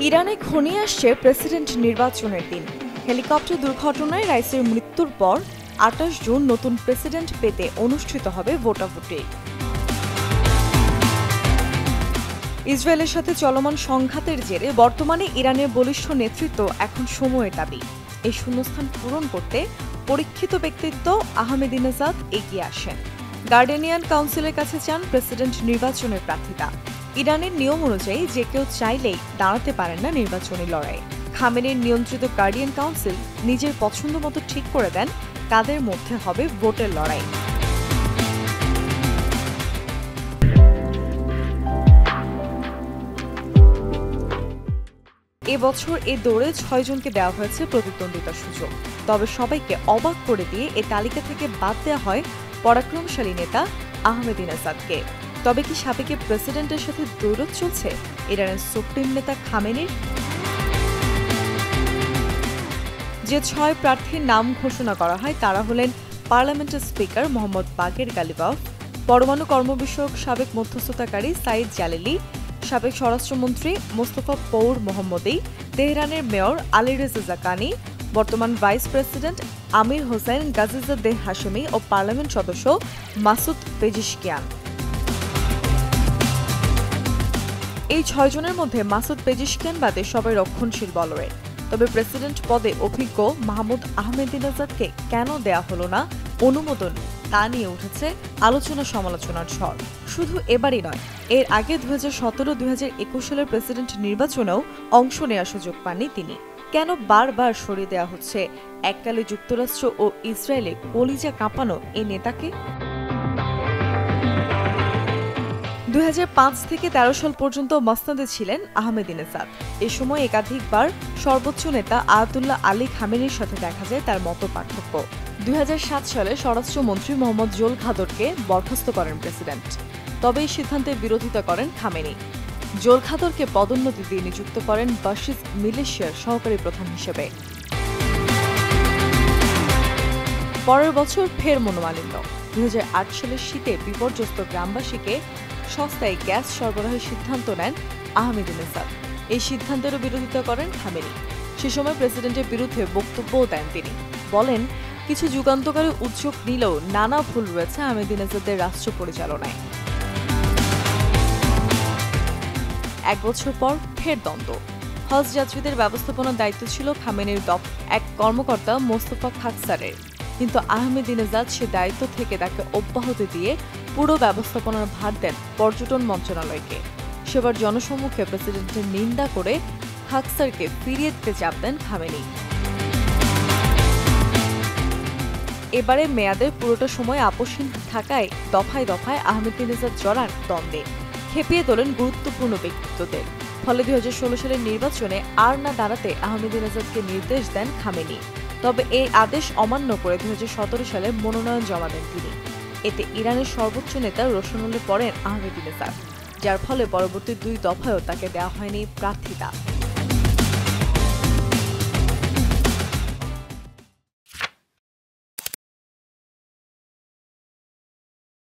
ইরানে ঘনিয়ে আসছে প্রেসিডেন্ট নির্বাচনের দিন। হেলিকপ্টার দুর্ঘটনায় রাইসের মৃত্যুর পর ২৮ জুন নতুন প্রেসিডেন্ট পেতে অনুষ্ঠিত হবে ভোটাভুটি। ইসরায়েলের সাথে চলমান সংঘাতের জেরে বর্তমানে ইরানের বলিষ্ঠ নেতৃত্ব এখন সময়ের দাবি। এই শূন্যস্থান পূরণ করতে পরীক্ষিত ব্যক্তিত্ব আহমেদিনেজাদ এগিয়ে আসেন। গার্ডিয়ান কাউন্সিলের কাছে চান প্রেসিডেন্ট নির্বাচনের প্রার্থিতা। ইরানের নিয়ম অনুযায়ী যে কেউ চাইলেই দাঁড়াতে পারেন না নির্বাচনী লড়াইয়ে। খামেনির নিয়ন্ত্রিত গার্ডিয়ান কাউন্সিল নিজের পছন্দ মতো ঠিক করে দেন কাদের মধ্যে হবে ভোটের লড়াই। এবছর এই দৌড়ে ৬ জনকে দেওয়া হয়েছে প্রতিদ্বন্দ্বিতার সুযোগ। তবে সবাইকে অবাক করে দিয়ে এই তালিকা থেকে বাদ দেওয়া হয় পরাক্রমশালী নেতা আহমেদিনেজাদকে। তবে কি সাবেক প্রেসিডেন্টের সাথে দৌড় চলছে ইরানের সুপ্রিম নেতা খামেনির? যে ৬ প্রার্থীর নাম ঘোষণা করা হয় তারা হলেন পার্লামেন্টের স্পিকার মোহাম্মদ বাগের গালিবাফ, পরমাণু কর্মবিষয়ক সাবেক মধ্যস্থতাকারী সাইদ জালেলি, সাবেক স্বরাষ্ট্রমন্ত্রী মোস্তফা পৌর মোহাম্মদী, তেহরানের মেয়র আলীরেজা জাকানি, বর্তমান ভাইস প্রেসিডেন্ট আমির হোসেন গাজিজাদেহ হাশেমি ও পার্লামেন্ট সদস্য মাসুদ পেজিশকিয়ান। এই ৬ জনের মধ্যে মাসুদ পেজিশকিয়ান বাদে সবাই রক্ষণশীল বলয়ের। তবে প্রেসিডেন্ট পদে অভিজ্ঞ মাহমুদ আহমেদিনেজাদকে কেন দেয়া হলো না অনুমোদন, তা নিয়ে উঠেছে আলোচনা সমালোচনার ঝড়। শুধু এবারই নয়, এর আগে ২০১৭-২০২১ সালের প্রেসিডেন্ট নির্বাচনেও অংশ নেওয়ার সুযোগ পাননি তিনি। কেন বারবার সরিয়ে দেওয়া হচ্ছে এককালে যুক্তরাষ্ট্র ও ইসরায়েলে কলিজা কাঁপানো এই নেতাকে? ২০০৫ থেকে ১৩ সাল পর্যন্ত মসনদে ছিলেন আহমেদিনেজাদ। এ সময় একাধিকবার সর্বোচ্চ নেতা আয়াতুল্লাহ আলী খামেনির সাথে দেখা যায় তার মতপার্থক্য। ২০০৭ সালে স্বরাষ্ট্রমন্ত্রী মোহাম্মদ জোল খাদরকে বরখাস্ত করেন প্রেসিডেন্ট। তবে এই সিদ্ধান্তের বিরোধিতা করেন খামেনি। জোল খাদরকে পদোন্নতি দিয়ে নিযুক্ত করেন বাশিজ মিলিশিয়ার সহকারী প্রধান হিসেবে। পরের বছর ফের মনোমালিন্য। ২০০৮ সালের শীতে বিপর্যস্ত গ্রামবাসীকে সস্তায় গ্যাস সরবরাহের সিদ্ধান্ত নেন আহমেদিনেজাদ। এই সিদ্ধান্তেরও বিরোধিতা করেন খামেনি। সে সময় প্রেসিডেন্টের বিরুদ্ধে বক্তব্যও দেন তিনি। বলেন, কিছু যুগান্তকারী উদ্যোগ নিলেও নানা ভুল রয়েছে আহমেদিনেজাদের রাষ্ট্র পরিচালনায়। ১ বছর পর ফের দ্বন্দ্ব। হজ যাত্রীদের ব্যবস্থাপনার দায়িত্ব ছিল খামেনির এক কর্মকর্তা মোস্তফা খাকসারের, কিন্তু আহমেদিনেজাদ সে দায়িত্ব থেকে তাকে অব্যাহতি দিয়ে পুরো ব্যবস্থাপনার ভার দেন পর্যটন মন্ত্রণালয়কে। সেবার জনসম্মুখে প্রেসিডেন্টের নিন্দা করে খাকসারকে ফিরিয়ে দিতে চাপ দেন খামেনি। এবারে মেয়াদের পুরোটা সময় আপোষহীন থাকায় দফায় দফায় আহমেদিনেজাদ জড়ান দ্বন্দ্বে। খেপিয়ে তোলেন গুরুত্বপূর্ণ ব্যক্তিত্বদের। ফলে ২০১৬ সালের নির্বাচনে আর না দাঁড়াতে আহমেদিনেজাদকে নির্দেশ দেন খামেনি। তবে এই আদেশ অমান্য করে ২০১৭ সালে মনোনয়ন জমা দেন তিনি। এতে ইরানের সর্বোচ্চ নেতা রোশনলে পড়েন আহমেদিনেজাদ, যার ফলে পরবর্তী ২ দফায়ও তাকে দেওয়া হয়নি প্রার্থিতা।